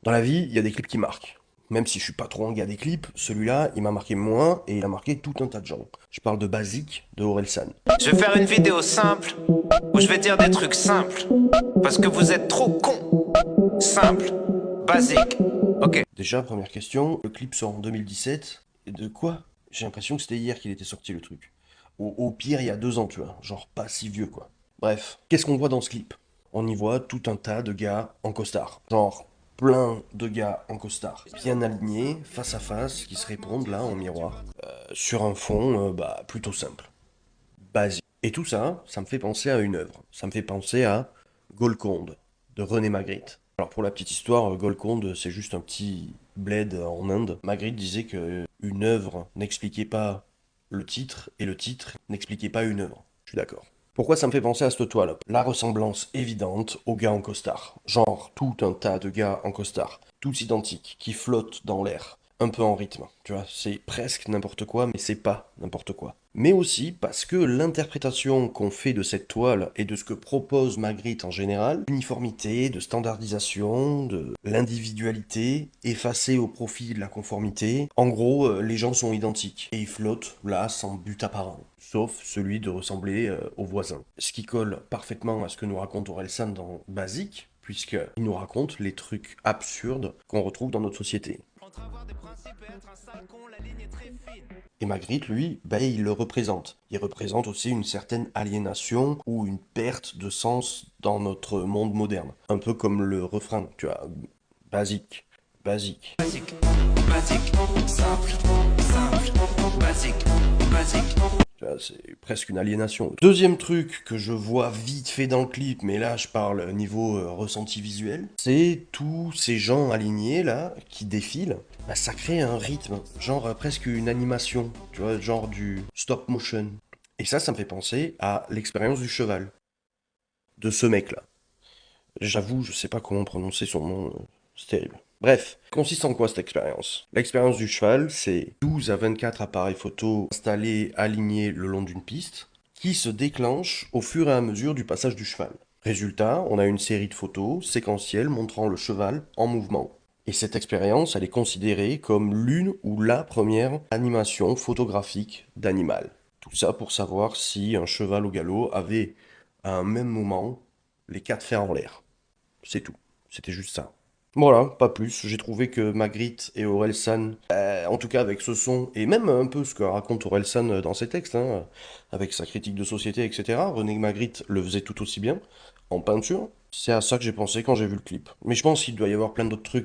Dans la vie, il y a des clips qui marquent. Même si je suis pas trop un gars des clips, celui-là, il m'a marqué moins et il a marqué tout un tas de gens. Je parle de Basique de Orelsan. Je vais faire une vidéo simple où je vais dire des trucs simples parce que vous êtes trop cons. Simple, basique. Ok. Déjà, première question, le clip sort en 2017. Et de quoi? J'ai l'impression que c'était hier qu'il était sorti le truc. Au pire, il y a 2 ans, tu vois. Genre pas si vieux, quoi. Bref, qu'est-ce qu'on voit dans ce clip? On y voit tout un tas de gars en costard. Genre plein de gars en costard. Bien alignés, face à face, qui se répondent là en miroir. Sur un fond, plutôt simple. Basique. Et tout ça, ça me fait penser à une œuvre. Ça me fait penser à Golconde, de René Magritte. Alors pour la petite histoire, Golconde, c'est juste un petit bled en Inde. Magritte disait que une œuvre n'expliquait pas le titre, et le titre n'expliquait pas une œuvre. Je suis d'accord. Pourquoi ça me fait penser à cette toile? La ressemblance évidente aux gars en costard. Genre tout un tas de gars en costard, tous identiques, qui flottent dans l'air, un peu en rythme. Tu vois, c'est presque n'importe quoi, mais c'est pas n'importe quoi. Mais aussi parce que l'interprétation qu'on fait de cette toile et de ce que propose Magritte en général, l'uniformité, de standardisation, de l'individualité, effacée au profit de la conformité, en gros, les gens sont identiques et ils flottent là sans but apparent, sauf celui de ressembler aux voisins. Ce qui colle parfaitement à ce que nous raconte Orelsan dans Basique, puisqu'il nous raconte les trucs absurdes qu'on retrouve dans notre société. Entre avoir des principes et être un sale con, la ligne est très fine. Et Magritte, lui, il le représente. Il représente aussi une certaine aliénation ou une perte de sens dans notre monde moderne. Un peu comme le refrain, tu vois, basique, basique. Basique, basique, simple, simple, basique, basique. Tu vois, c'est presque une aliénation. Deuxième truc que je vois vite fait dans le clip, mais là je parle niveau ressenti visuel, c'est tous ces gens alignés là, qui défilent. Bah, ça crée un rythme, genre presque une animation, tu vois, genre du stop motion. Et ça me fait penser à l'expérience du cheval, de ce mec-là. J'avoue, je sais pas comment prononcer son nom, c'est terrible. Bref, consiste en quoi cette expérience? L'expérience du cheval, c'est 12 à 24 appareils photo installés, alignés le long d'une piste, qui se déclenchent au fur et à mesure du passage du cheval. Résultat, on a une série de photos séquentielles montrant le cheval en mouvement. Et cette expérience, elle est considérée comme l'une ou la première animation photographique d'animal. Tout ça pour savoir si un cheval au galop avait, à un même moment, les quatre fers en l'air. C'est tout. C'était juste ça. Voilà, pas plus. J'ai trouvé que Magritte et Orelsan, en tout cas avec ce son, et même un peu ce que raconte Orelsan dans ses textes, hein, avec sa critique de société, etc., René Magritte le faisait tout aussi bien, en peinture. C'est à ça que j'ai pensé quand j'ai vu le clip. Mais je pense qu'il doit y avoir plein d'autres trucs